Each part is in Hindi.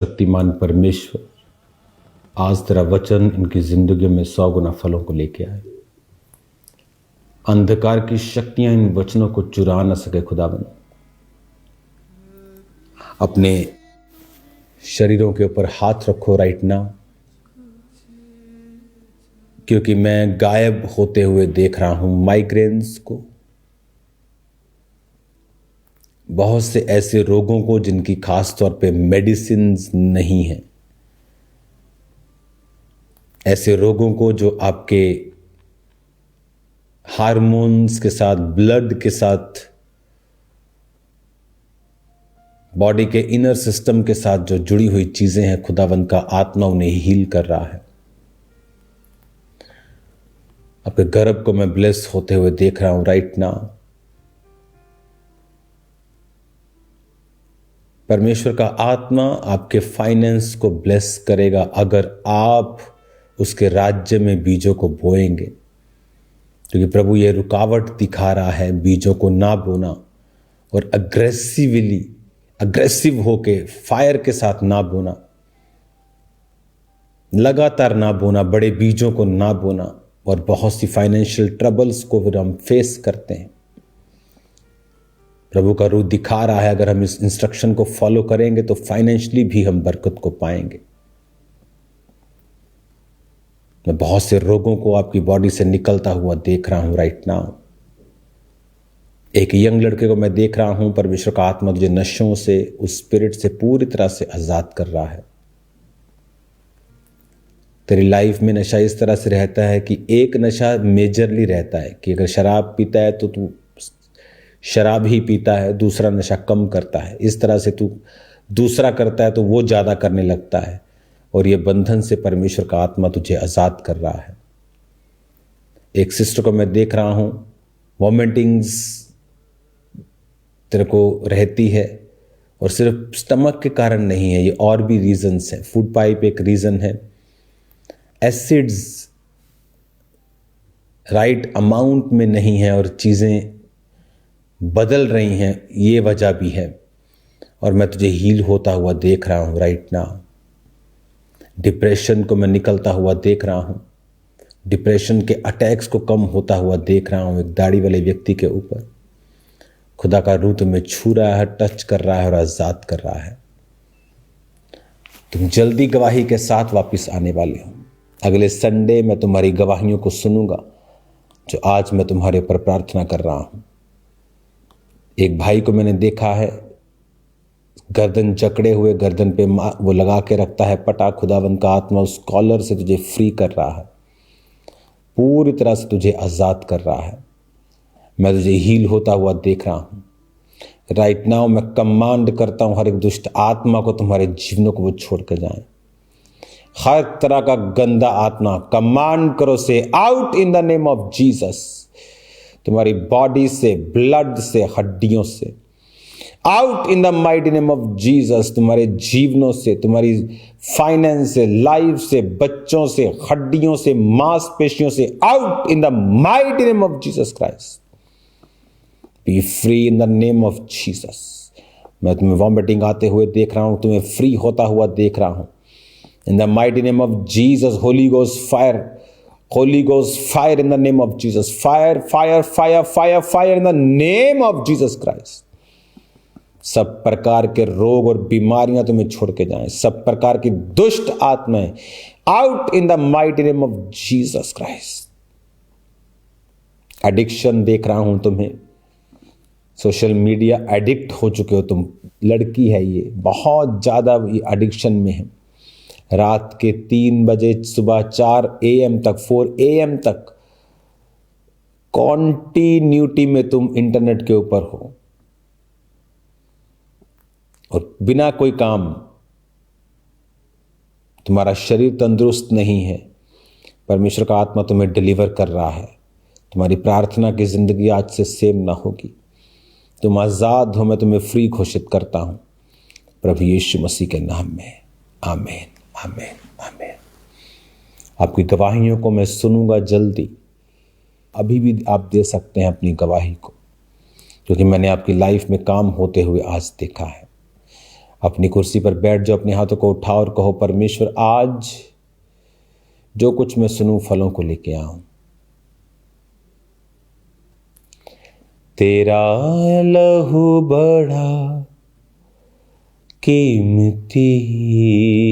शक्तिमान परमेश्वर आज तेरा वचन इनकी जिंदगी में 100 गुना फलों को लेके आए। अंधकार की शक्तियां इन वचनों को चुरा न सके। खुदाबंद अपने शरीरों के ऊपर हाथ रखो राइट नाउ, क्योंकि मैं गायब होते हुए देख रहा हूं माइग्रेन्स को, बहुत से ऐसे रोगों को जिनकी खास तौर पे मेडिसिन नहीं है, ऐसे रोगों को जो आपके हार्मोन्स के साथ, ब्लड के साथ, बॉडी के इनर सिस्टम के साथ जो जुड़ी हुई चीजें हैं, खुदावंद का आत्मा उन्हें हील कर रहा है। आपके गर्भ को मैं ब्लेस होते हुए देख रहा हूं राइट नाउ। परमेश्वर का आत्मा आपके फाइनेंस को ब्लेस करेगा अगर आप उसके राज्य में बीजों को बोएंगे, क्योंकि प्रभु ये रुकावट दिखा रहा है बीजों को ना बोना और अग्रेसिव होके फायर के साथ ना बोना, लगातार ना बोना, बड़े बीजों को ना बोना। और बहुत सी फाइनेंशियल ट्रबल्स को फिर हम फेस करते हैं। प्रभु का रूप दिखा रहा है अगर हम इस इंस्ट्रक्शन को फॉलो करेंगे तो फाइनेंशियली भी हम बरकत को पाएंगे। मैं बहुत से रोगों को आपकी बॉडी से निकलता हुआ देख रहा हूं राइट नाउ। एक यंग लड़के को मैं देख रहा हूं, परमेश्वर का आत्मा तुझे नशों से, उस स्पिरिट से पूरी तरह से आजाद कर रहा है। तेरी लाइफ में नशा इस तरह से रहता है कि एक नशा मेजरली रहता है कि अगर शराब पीता है तो तू शराब ही पीता है, दूसरा नशा कम करता है। इस तरह से तू दूसरा करता है तो वो ज्यादा करने लगता है, और ये बंधन से परमेश्वर का आत्मा तुझे आजाद कर रहा है। एक सिस्टर को मैं देख रहा हूं, वॉमिटिंग्स तेरे को रहती है, और सिर्फ स्टमक के कारण नहीं है, ये और भी रीजंस हैं। फूड पाइप एक रीजन है, एसिड्स राइट अमाउंट में नहीं है और चीजें बदल रही हैं, ये वजह भी है। और मैं तुझे हील होता हुआ देख रहा हूं राइट नाउ। डिप्रेशन को मैं निकलता हुआ देख रहा हूं, डिप्रेशन के अटैक्स को कम होता हुआ देख रहा हूं। एक दाढ़ी वाले व्यक्ति के ऊपर खुदा का रूह तुम्हें छू रहा है, टच कर रहा है और आजाद कर रहा है। तुम जल्दी गवाही के साथ वापस आने वाले हो। अगले संडे मैं तुम्हारी गवाहियों को सुनूंगा जो आज मैं तुम्हारे ऊपर प्रार्थना कर रहा हूं। एक भाई को मैंने देखा है, गर्दन जकड़े हुए, गर्दन पे वो लगा के रखता है पटा। खुदावंद का आत्मा उस कॉलर से तुझे फ्री कर रहा है, पूरी तरह से तुझे आजाद कर रहा है। मैं तुझे हील होता हुआ देख रहा हूं राइट नाउ। मैं कमांड करता हूं हर एक दुष्ट आत्मा को, तुम्हारे जीवनों को वो छोड़ कर जाए। हर तरह का गंदा आत्मा कमांड करो से out in the name of Jesus. तुम्हारी बॉडी से, ब्लड से, हड्डियों से out in the mighty name of Jesus. तुम्हारे जीवनों से, तुम्हारी फाइनेंस से, लाइफ से, बच्चों से, हड्डियों से, मांसपेशियों से out in the mighty name of Jesus Christ. B free in the name of Jesus. मैं तुम्हें वॉमिटिंग आते हुए देख रहा हूं, तुम्हें फ्री होता हुआ देख रहा हूं in the mighty name of Jesus. Holi ghost fire, Holi ghost fire in the name of Jesus. Fire fire fire fire fire in the name of Jesus Christ. सब प्रकार के रोग और बीमारियां तुम्हें छोड़ के जाएं, सब प्रकार की दुष्ट आत्माएं out in the mighty name of Jesus Christ. Addiction देख रहा हूं तुम्हें, सोशल मीडिया एडिक्ट हो चुके हो तुम। लड़की है ये, बहुत ज्यादा ये एडिक्शन में है। रात के 3 बजे, सुबह 4 AM तक, 4 AM तक कॉन्टिन्यूटी में तुम इंटरनेट के ऊपर हो और बिना कोई काम। तुम्हारा शरीर तंदुरुस्त नहीं है। परमेश्वर का आत्मा तुम्हें डिलीवर कर रहा है। तुम्हारी प्रार्थना की जिंदगी आज से सेम ना होगी। तुम आजाद हो। मैं तुम्हें फ्री घोषित करता हूं प्रभु यीशु मसीह के नाम में। आमीन, आमीन, आमीन। आपकी गवाहियों को मैं सुनूंगा जल्दी। अभी भी आप दे सकते हैं अपनी गवाही को, क्योंकि मैंने आपकी लाइफ में काम होते हुए आज देखा है। अपनी कुर्सी पर बैठ जाओ, अपने हाथों को उठाओ और कहो, परमेश्वर आज जो कुछ मैं सुनूं फलों को लेके आऊं। तेरा लहू बड़ा कीमती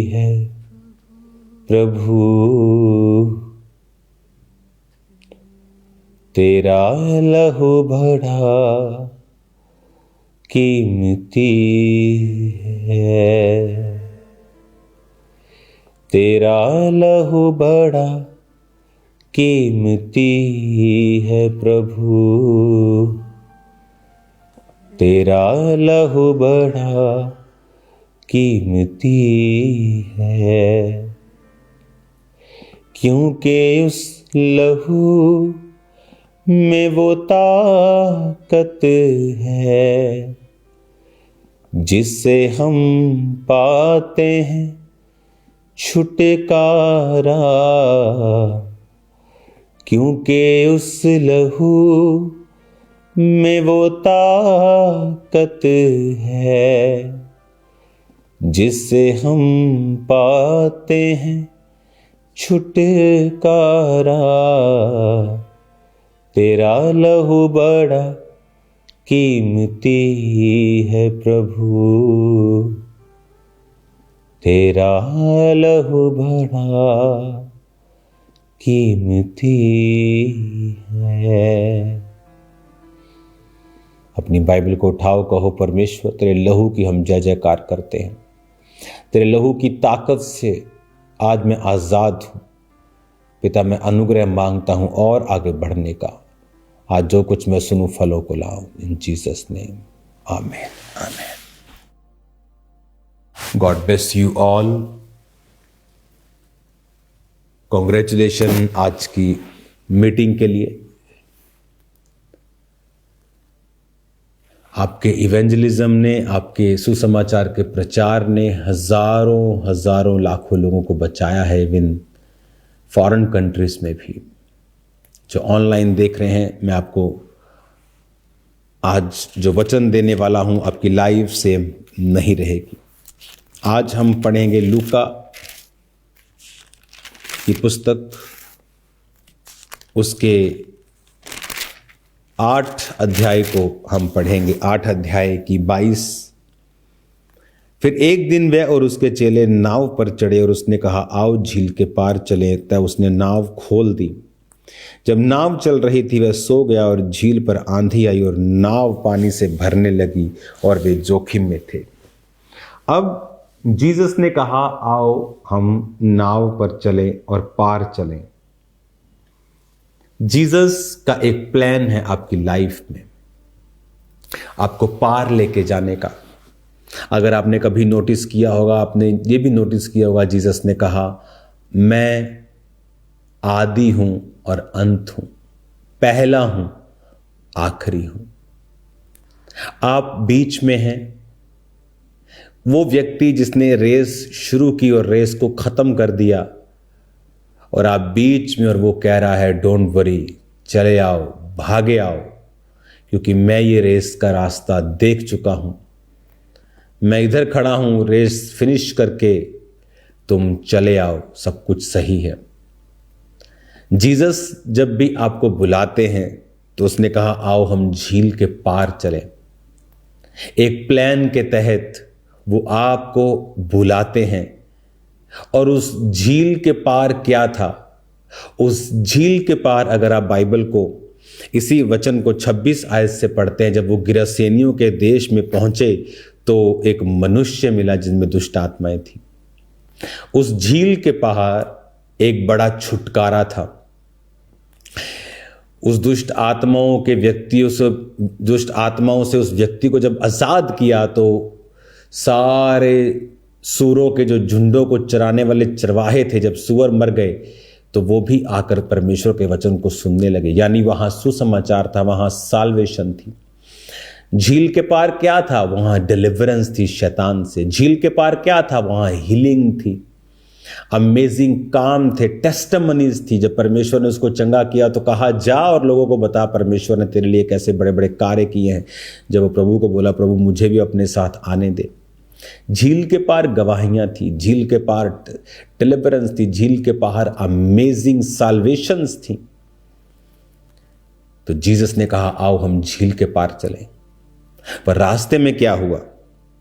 है प्रभु, तेरा लहू बड़ा कीमती है, तेरा लहू बड़ा कीमती है प्रभु, तेरा लहू बड़ा कीमती है। क्योंकि उस लहू में वो ताकत है जिससे हम पाते हैं छुटकारा, क्योंकि उस लहू में वो ताकत है जिससे हम पाते हैं छुटकारा, तेरा लहू बड़ा कीमती है प्रभु, तेरा लहू बड़ा कीमती है। अपनी बाइबल को उठाओ, कहो, परमेश्वर तेरे लहू की हम जय जयकार करते हैं। तेरे लहू की ताकत से आज मैं आजाद हूं। पिता, मैं अनुग्रह मांगता हूं और आगे बढ़ने का। आज जो कुछ मैं सुनूं फलों को लाऊं, इन जीसस नेम, आमीन आमीन। God bless you all. Congratulation आज की मीटिंग के लिए। आपके इवेंजलिज्म ने, आपके सुसमाचार के प्रचार ने हजारों हजारों लाखों लोगों को बचाया है, इवन फॉरेन कंट्रीज में भी। जो ऑनलाइन देख रहे हैं, मैं आपको आज जो वचन देने वाला हूं आपकी लाइफ सेम नहीं रहेगी। आज हम पढ़ेंगे लूका की पुस्तक, उसके 8 अध्याय को हम पढ़ेंगे, 8 अध्याय की 22। फिर एक दिन वह और उसके चेले नाव पर चढ़े और उसने कहा, आओ झील के पार चले। तब उसने नाव खोल दी। जब नाव चल रही थी वह सो गया और झील पर आंधी आई और नाव पानी से भरने लगी और वे जोखिम में थे। अब जीसस ने कहा, आओ हम नाव पर चलें और पार चलें। जीसस का एक प्लान है आपकी लाइफ में, आपको पार लेके जाने का। अगर आपने कभी नोटिस किया होगा, आपने ये भी नोटिस किया होगा, जीसस ने कहा, मैं आदि हूं और अंत हूं, पहला हूं आखिरी हूं। आप बीच में हैं। वो व्यक्ति जिसने रेस शुरू की और रेस को खत्म कर दिया, और आप बीच में, और वो कह रहा है, डोंट वरी, चले आओ, भागे आओ, क्योंकि मैं ये रेस का रास्ता देख चुका हूं। मैं इधर खड़ा हूं, रेस फिनिश करके तुम चले आओ, सब कुछ सही है। जीसस जब भी आपको बुलाते हैं तो उसने कहा, आओ हम झील के पार चलें। एक प्लान के तहत वो आपको बुलाते हैं। और उस झील के पार क्या था? उस झील के पार, अगर आप बाइबल को, इसी वचन को 26 आयत से पढ़ते हैं, जब वो गिरासेनियों के देश में पहुंचे तो एक मनुष्य मिला जिनमें दुष्ट आत्माएं थी। उस झील के पार एक बड़ा छुटकारा था। उस दुष्ट आत्माओं से उस व्यक्ति को जब आजाद किया तो सारे सूरों के जो झुंडों को चराने वाले चरवाहे थे, जब सूअर मर गए तो वो भी आकर परमेश्वर के वचन को सुनने लगे। यानी वहां सुसमाचार था, वहां साल्वेशन थी। झील के पार क्या था? वहां डिलीवरेंस थी शैतान से। झील के पार क्या था? वहां हीलिंग थी, अमेजिंग काम थे, टेस्टिमनीज थी। जब परमेश्वर ने उसको चंगा किया तो कहा, जा और लोगों को बता परमेश्वर ने तेरे लिए कैसे बड़े बड़े कार्य किए हैं। जब वो प्रभु को बोला, प्रभु मुझे भी अपने साथ आने दे, झील के पार गवाहियां थी, झील के पार डिलीवरेंस थी, झील के पार अमेजिंग साल्वेशंस थी। तो जीसस ने कहा आओ हम झील के पार चलें। पर रास्ते में क्या हुआ?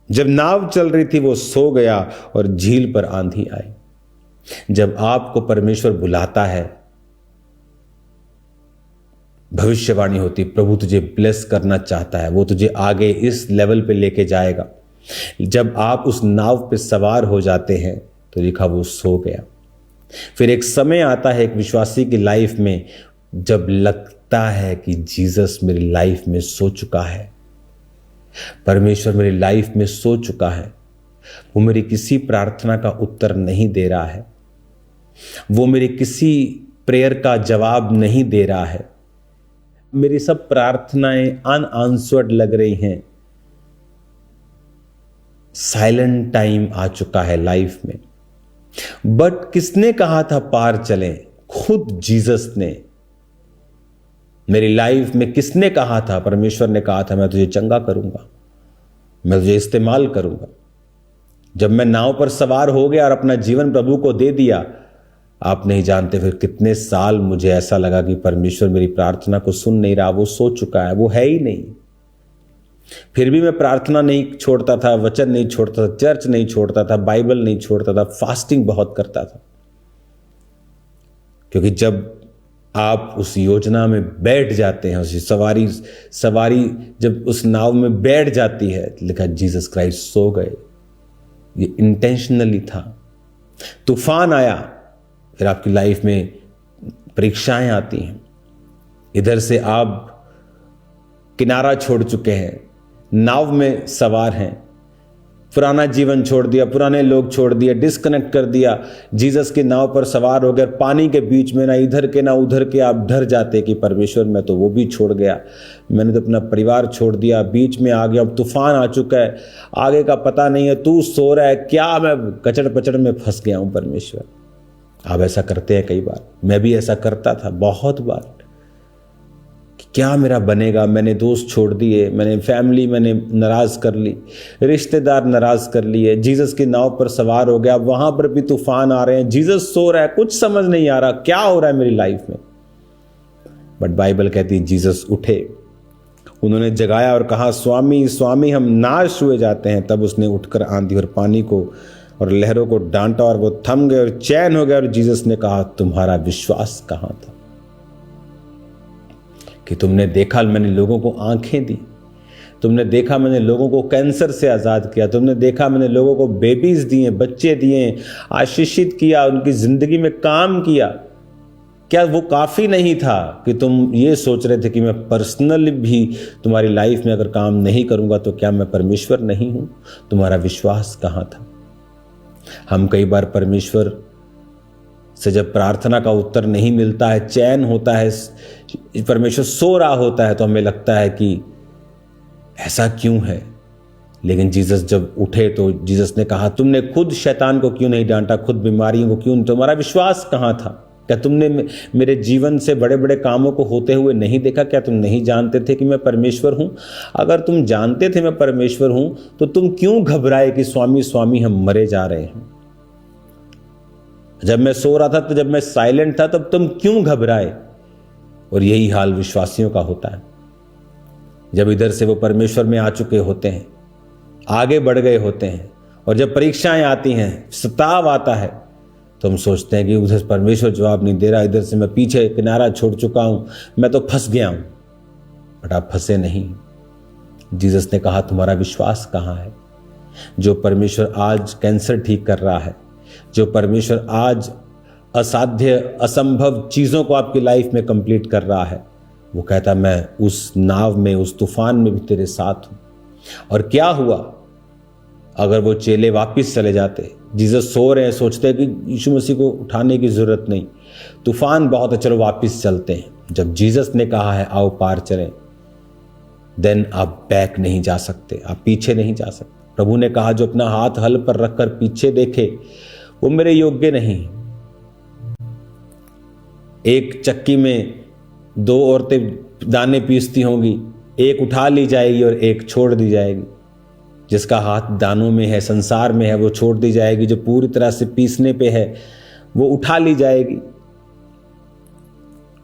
जब नाव चल रही थी वो सो गया और झील पर आंधी आई। जब आपको परमेश्वर बुलाता है, भविष्यवाणी होती, प्रभु तुझे ब्लेस करना चाहता है, वो तुझे आगे इस लेवल पे लेके जाएगा। जब आप उस नाव पे सवार हो जाते हैं तो लिखा वो सो गया। फिर एक समय आता है एक विश्वासी की लाइफ में जब लगता है कि जीसस मेरी लाइफ में सो चुका है, परमेश्वर मेरी लाइफ में सो चुका है, वो मेरी किसी प्रार्थना का उत्तर नहीं दे रहा है, वो मेरी किसी प्रेयर का जवाब नहीं दे रहा है, मेरी सब प्रार्थनाएं अनआंसर्ड लग रही हैं, साइलेंट टाइम आ चुका है लाइफ में। बट किसने कहा था पार चलें? खुद जीसस ने। मेरी लाइफ में किसने कहा था? परमेश्वर ने कहा था मैं तुझे चंगा करूंगा, मैं तुझे इस्तेमाल करूंगा। जब मैं नाव पर सवार हो गया और अपना जीवन प्रभु को दे दिया, आप नहीं जानते फिर कितने साल मुझे ऐसा लगा कि परमेश्वर मेरी प्रार्थना को सुन नहीं रहा, वो सो चुका है, वो है ही नहीं। फिर भी मैं प्रार्थना नहीं छोड़ता था, वचन नहीं छोड़ता था, चर्च नहीं छोड़ता था, बाइबल नहीं छोड़ता था, फास्टिंग बहुत करता था। क्योंकि जब आप उस योजना में बैठ जाते हैं, उस सवारी जब उस नाव में बैठ जाती है, लिखा जीसस क्राइस्ट सो गए, ये इंटेंशनली था। तूफान आया, फिर आपकी लाइफ में परीक्षाएं आती हैं, इधर से आप किनारा छोड़ चुके हैं, नाव में सवार हैं, पुराना जीवन छोड़ दिया, पुराने लोग छोड़ दिए, डिस्कनेक्ट कर दिया, जीसस की नाव पर सवार हो गए, पानी के बीच में ना इधर के ना उधर के आप डर जाते कि परमेश्वर मैं तो वो भी छोड़ गया, मैंने तो अपना परिवार छोड़ दिया, बीच में आ गया, अब तूफान आ चुका है, आगे का पता नहीं है, तू सो रहा है, क्या मैं कचड़ पचड़ में फंस गया हूं परमेश्वर। आप ऐसा करते हैं कई बार, मैं भी ऐसा करता था बहुत बार। क्या मेरा बनेगा? मैंने दोस्त छोड़ दिए, मैंने फैमिली मैंने नाराज कर ली, रिश्तेदार नाराज कर लिए, जीसस की नाव पर सवार हो गया, वहां पर भी तूफान आ रहे हैं, जीसस सो रहा है, कुछ समझ नहीं आ रहा क्या हो रहा है मेरी लाइफ में। बट बाइबल कहती है जीसस उठे, उन्होंने जगाया और कहा स्वामी स्वामी हम नाश हुए जाते हैं। तब उसने उठकर आंधी और पानी को और लहरों को डांटा और वो थम गए और चैन हो गया। और जीसस ने कहा तुम्हारा विश्वास कहां था कि तुमने देखा मैंने लोगों को आंखें दी, तुमने देखा मैंने लोगों को कैंसर से आज़ाद किया, तुमने देखा मैंने लोगों को बेबीज दिए, बच्चे दिए, आशीषित किया, उनकी ज़िंदगी में काम किया। क्या वो काफ़ी नहीं था कि तुम ये सोच रहे थे कि मैं पर्सनल भी तुम्हारी लाइफ में अगर काम नहीं करूँगा तो क्या मैं परमेश्वर नहीं हूँ? तुम्हारा विश्वास कहाँ था? हम कई बार परमेश्वर से जब प्रार्थना का उत्तर नहीं मिलता है, चैन होता है, परमेश्वर सो रहा होता है, तो हमें लगता है कि ऐसा क्यों है। लेकिन जीसस जब उठे तो जीसस ने कहा तुमने खुद शैतान को क्यों नहीं डांटा, खुद बीमारियों को क्यों, तुम्हारा विश्वास कहाँ था? क्या तुमने मेरे जीवन से बड़े बड़े कामों को होते हुए नहीं देखा? क्या तुम नहीं जानते थे कि मैं परमेश्वर हूं? अगर तुम जानते थे मैं परमेश्वर हूं तो तुम क्यों घबराए कि स्वामी स्वामी हम मरे जा रहे हैं? जब मैं सो रहा था, तो जब मैं साइलेंट था, तब तुम क्यों घबराए? और यही हाल विश्वासियों का होता है। जब इधर से वो परमेश्वर में आ चुके होते हैं, आगे बढ़ गए होते हैं, और जब परीक्षाएं आती हैं, सताव आता है, तो हम सोचते हैं कि उधर परमेश्वर जवाब नहीं दे रहा, इधर से मैं पीछे किनारा छोड़ चुका हूं, मैं तो फंस गया हूं। बट आप फंसे नहीं। जीसस ने कहा तुम्हारा विश्वास कहां है? जो परमेश्वर आज कैंसर ठीक कर रहा है, जो परमेश्वर आज असाध्य असंभव चीजों को आपकी लाइफ में कंप्लीट कर रहा है, वो कहता मैं उस नाव में, उस तूफान में भी तेरे साथ हूं। और क्या हुआ अगर वो चेले वापस चले जाते? जीसस सो रहे हैं, सोचते हैं कि यीशु मसीह को उठाने की जरूरत नहीं, तूफान बहुत है, चलो वापस चलते हैं। जब जीसस ने कहा है आओ पार चलें, देन आप बैक नहीं जा सकते, आप पीछे नहीं जा सकते। प्रभु ने कहा जो अपना हाथ हल पर रखकर पीछे देखे वो मेरे योग्य नहीं। एक चक्की में दो औरतें दाने पीसती होंगी, एक उठा ली जाएगी और एक छोड़ दी जाएगी। जिसका हाथ दानों में है, संसार में है, वो छोड़ दी जाएगी। जो पूरी तरह से पीसने पे है वो उठा ली जाएगी।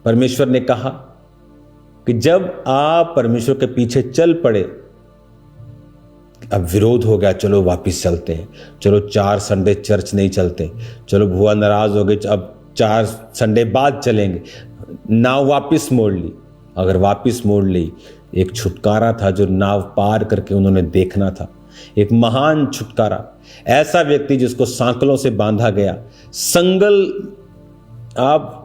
परमेश्वर ने कहा कि जब आप परमेश्वर के पीछे चल पड़े, अब विरोध हो गया, चलो वापिस चलते हैं, चलो 4 संडे चर्च नहीं चलते, चलो भुआ नाराज हो गए, अब 4 संडे बाद चलेंगे, नाव वापिस मोड़ ली। अगर वापिस मोड़ ली, एक छुटकारा था जो नाव पार करके उन्होंने देखना था, एक महान छुटकारा। ऐसा व्यक्ति जिसको सांकलों से बांधा गया, संगल, आप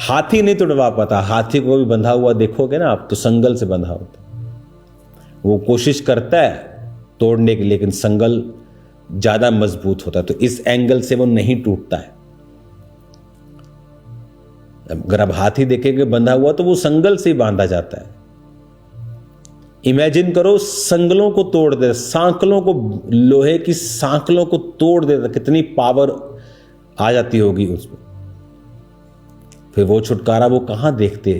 हाथी नहीं तोड़वा पाता, हाथी को भी बंधा हुआ देखोगे ना आप तो संगल से बंधा होता, वो कोशिश करता है तोड़ने की, लेकिन संगल ज्यादा मजबूत होता है, तो इस एंगल से वो नहीं टूटता है। अगर आप हाथी देखेंगे बंधा हुआ तो वो संगल से ही बांधा जाता है। इमेजिन करो, संगलों को तोड़ दे, सांकलों को, लोहे की सांकलों को तोड़ देता, कितनी पावर आ जाती होगी उसमें। फिर वो छुटकारा वो कहां देखते,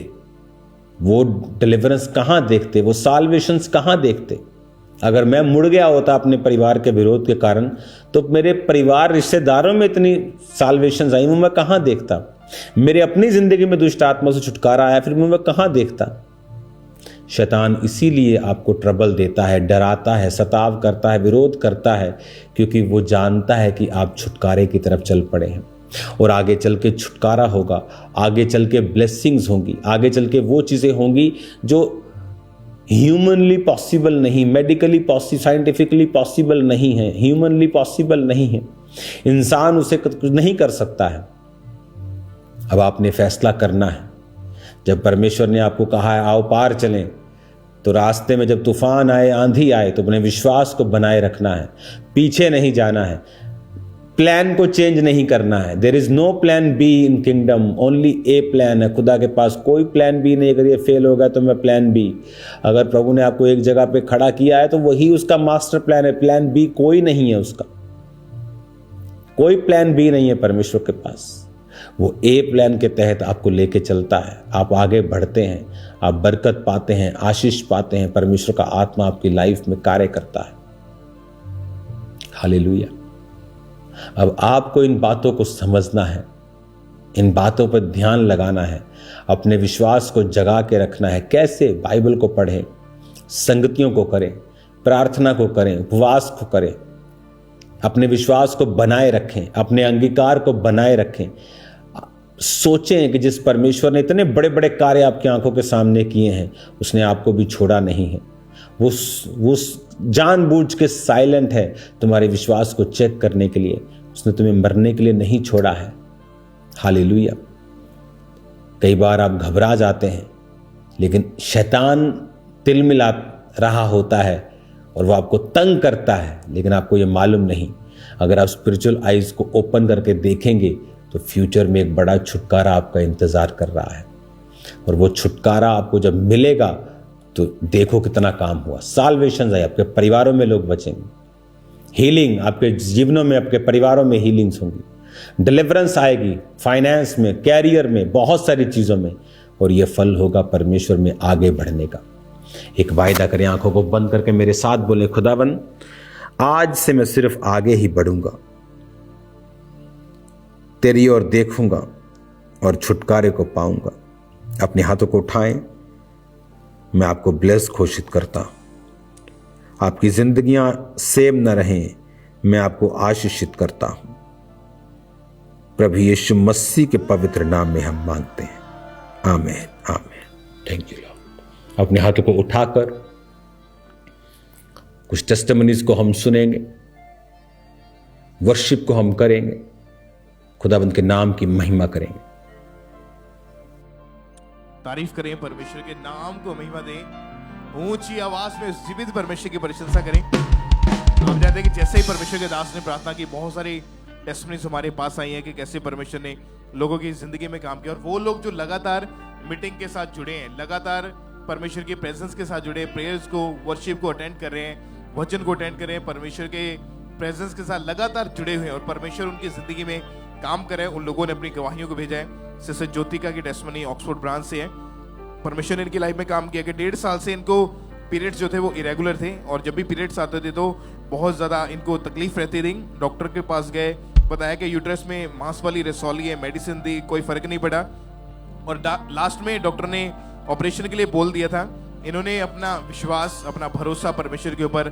वो डिलीवरेंस कहां देखते, वो साल्वेशंस कहां देखते। अगर मैं मुड़ गया होता अपने परिवार के विरोध के कारण, तो मेरे परिवार रिश्तेदारों में इतनी साल्वेशंस आई, वो मैं कहां देखता। मेरे अपनी जिंदगी में दुष्ट आत्मा से छुटकारा आया, फिर मैं कहां देखता। शैतान इसीलिए आपको ट्रबल देता है, डराता है, सताव करता है, विरोध करता है, क्योंकि वो जानता है कि आप छुटकारे की तरफ चल पड़े हैं और आगे चल के छुटकारा होगा, आगे चल के ब्लेसिंग्स होंगी, आगे चल के वो चीजें होंगी जो ह्यूमनली पॉसिबल नहीं, मेडिकली साइंटिफिकली पॉसिबल नहीं है, ह्यूमनली पॉसिबल नहीं है, इंसान उसे कुछ नहीं कर सकता है। अब आपने फैसला करना है। जब परमेश्वर ने आपको कहा है आओ पार चलें, तो रास्ते में जब तूफान आए, आंधी आए, तो अपने विश्वास को बनाए रखना है, पीछे नहीं जाना है, प्लान को चेंज नहीं करना है। There is no plan B in kingdom, only A plan है। खुदा के पास कोई प्लान बी नहीं। अगर ये फेल होगा तो मैं प्लान बी। अगर प्रभु ने आपको एक जगह पे खड़ा किया है तो वही उसका मास्टर प्लान है, प्लान बी कोई नहीं है उसका, कोई प्लान बी नहीं है परमेश्वर के पास। वो ए प्लान के तहत आपको लेके चलता है, आप आगे बढ़ते हैं, आप बरकत पाते हैं, आशीष पाते हैं, परमेश्वर का आत्मा आपकी लाइफ में कार्य करता है। हालेलुया। अब आपको इन बातों को समझना है, इन बातों पर ध्यान लगाना है, अपने विश्वास को जगा के रखना है। कैसे? बाइबल को पढ़ें, संगतियों को करें, प्रार्थना को करें, उपवास को करें, अपने विश्वास को बनाए रखें, अपने अंगीकार को बनाए रखें। सोचें कि जिस परमेश्वर ने इतने बड़े बड़े कार्य आपकी आंखों के सामने किए हैं, उसने आपको भी छोड़ा नहीं है। वो जानबूझ के साइलेंट है तुम्हारे विश्वास को चेक करने के लिए। उसने तुम्हें मरने के लिए नहीं छोड़ा है। हालेलुया। कई बार आप घबरा जाते हैं, लेकिन शैतान तिलमिला रहा होता है और वो आपको तंग करता है, लेकिन आपको ये मालूम नहीं। अगर आप स्पिरिचुअल आइज को ओपन करके देखेंगे तो फ्यूचर में एक बड़ा छुटकारा आपका इंतजार कर रहा है, और वो छुटकारा आपको जब मिलेगा तो देखो कितना काम हुआ। साल्वेशन आए, आपके परिवारों में लोग बचेंगे, हीलिंग आपके जीवनों में, आपके परिवारों में हीलिंग्स होंगी, डिलीवरेंस आएगी, फाइनेंस में, कैरियर में, बहुत सारी चीजों में, और ये फल होगा परमेश्वर में आगे बढ़ने का। एक वायदा करें, आंखों को बंद करके मेरे साथ बोले, खुदावन आज से मैं सिर्फ आगे ही बढ़ूंगा, तेरी ओर देखूंगा और छुटकारे को पाऊंगा। अपने हाथों को उठाएं, मैं आपको ब्लेस घोषित करता हूं। आपकी जिंदगियां सेम न रहें, मैं आपको आशीषित करता हूं। प्रभु यीशु मसीह के पवित्र नाम में हम मांगते हैं, आमीन आमीन। Thank you Lord. अपने हाथों को उठाकर कुछ टेस्टिमनीज को हम सुनेंगे, वर्शिप को हम करेंगे, खुदावंद के नाम की महिमा करेंगे। तारीफ करें, परमेश्वर के नाम को महिमा दें, ऊंची आवाज में जीवित परमेश्वर की प्रशंसा करें। हम जानते हैं कि जैसे ही परमेश्वर के दास ने प्रार्थना की, बहुत सारी टेस्टिमनीज हमारे पास आई हैं कि कैसे परमेश्वर ने लोगों की जिंदगी में काम किया। और वो लोग जो लगातार मीटिंग के साथ जुड़े हैं, लगातार परमेश्वर की प्रेजेंस के साथ जुड़े, प्रेयर्स को, वर्शिप को अटेंड कर रहे हैं, वचन को अटेंड कर रहे हैं, परमेश्वर के प्रेजेंस के साथ लगातार जुड़े हुए हैं और परमेश्वर उनकी जिंदगी में काम कर रहे हैं। उन लोगों ने अपनी गवाहियों को भेजा है। सिस्टर ज्योतिका की टेस्टिमनी ऑक्सफोर्ड ब्रांच से है। परमेश्वर ने इनकी लाइफ में काम किया कि 1.5 साल से इनको पीरियड्स जो थे वो इरेगुलर थे, और जब भी पीरियड्स आते थे तो बहुत ज़्यादा इनको तकलीफ रहती थी। डॉक्टर के पास गए, बताया कि यूट्रस में मांस वाली रसौली है, मेडिसिन दी, कोई फर्क नहीं पड़ा। और लास्ट में डॉक्टर ने ऑपरेशन के लिए बोल दिया था। इन्होंने अपना विश्वास, अपना भरोसा परमेश्वर के ऊपर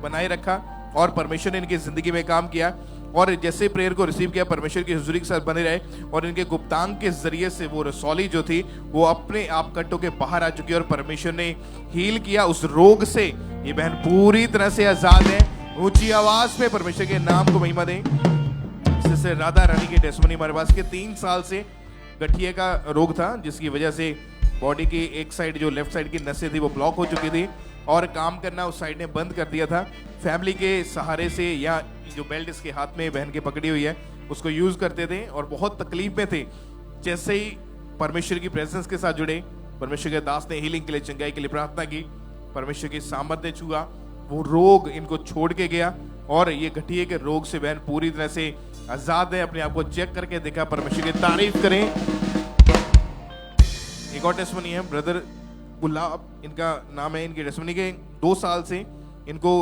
बनाए रखा और परमेश्वर ने इनकी जिंदगी में काम किया। और जैसे प्रेयर को रिसीव किया, परमेश्वर की हुजूरी के साथ बने रहे और इनके गुप्तांग के जरिए से वो रसौली जो थी वो अपने आप कट होके बाहर आ चुकी है और परमेश्वर ने हील किया उस रोग से। ये बहन पूरी तरह से आजाद है। ऊंची आवाज में परमेश्वर के नाम को महिमा दें। इससे राधा रानी की टेस्टमनी हमारे पास के 3 साल से गठिया का रोग था, जिसकी वजह से बॉडी की एक साइड, जो लेफ्ट साइड की नसें थी वो ब्लॉक हो चुकी थी और काम करना उस साइड ने बंद कर दिया था। फैमिली के सहारे से या जो बेल्ट इसके हाथ में बहन के पकड़ी हुई है उसको यूज करते थे और बहुत तकलीफ में थे। जैसे ही परमेश्वर की प्रेजेंस के साथ जुड़े, परमेश्वर के दास ने हीलिंग के लिए, चंगाई के लिए प्रार्थना की, परमेश्वर की सामर्थ्य छुआ, वो रोग इनको छोड़ के गया और ये गठिए के रोग से बहन पूरी तरह से आजाद है। अपने आप को चेक करके देखा, परमेश्वर की तारीफ करें। एक और टेस्टमनी है, ब्रदर गुलाब इनका नाम है। इनकी टेस्टमनी के 2 साल से इनको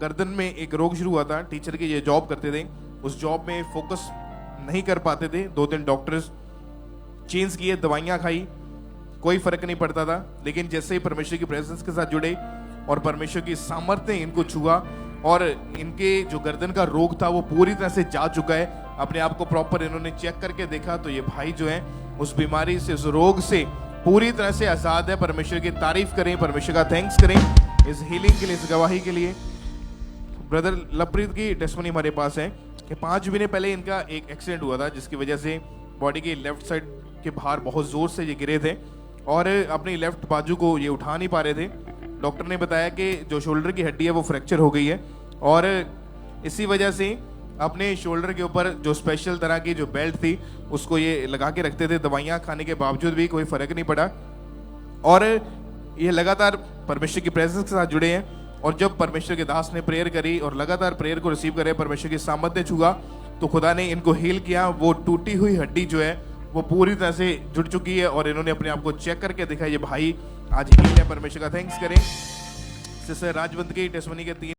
गर्दन में एक रोग शुरू हुआ था। टीचर की ये जॉब करते थे, उस जॉब में फोकस नहीं कर पाते थे। 2-3 डॉक्टर्स चेंज किए, दवाइयां खाई, कोई फर्क नहीं पड़ता था। लेकिन जैसे ही परमेश्वर की प्रेजेंस के साथ जुड़े और परमेश्वर की सामर्थ्य इनको छुआ और इनके जो गर्दन का रोग था वो पूरी तरह से जा चुका है। अपने आप को प्रॉपर इन्होंने चेक करके देखा तो ये भाई जो है उस बीमारी से, उस रोग से पूरी तरह से आजाद है। परमेश्वर की तारीफ करें, परमेश्वर का थैंक्स करें इस हीलिंग के लिए, इस गवाही के लिए। ब्रदर लवप्रीत की टेस्टमनी हमारे पास है कि 5 महीने पहले इनका एक एक्सीडेंट हुआ था, जिसकी वजह से बॉडी की लेफ्ट साइड के बाहर बहुत जोर से ये गिरे थे और अपनी लेफ्ट बाजू को ये उठा नहीं पा रहे थे। डॉक्टर ने बताया कि जो शोल्डर की हड्डी है वो फ्रैक्चर हो गई है और इसी वजह से अपने शोल्डर के ऊपर जो स्पेशल तरह की जो बेल्ट थी उसको ये लगा के रखते थे। दवाइयाँ खाने के बावजूद भी कोई फर्क नहीं पड़ा और ये लगातार परमेश्वर की प्रेजेंस के साथ जुड़े हैं। और जब परमेश्वर के दास ने प्रेयर करी और लगातार प्रेयर को रिसीव करे, परमेश्वर की सामर्थ्य छुआ, तो खुदा ने इनको हील किया। वो टूटी हुई हड्डी जो है वो पूरी तरह से जुड़ चुकी है और इन्होंने अपने आप को चेक करके देखा, ये भाई आज हील है। परमेश्वर का थैंक्स करें। सिस्टर राजवंत की टेस्टमनी के 3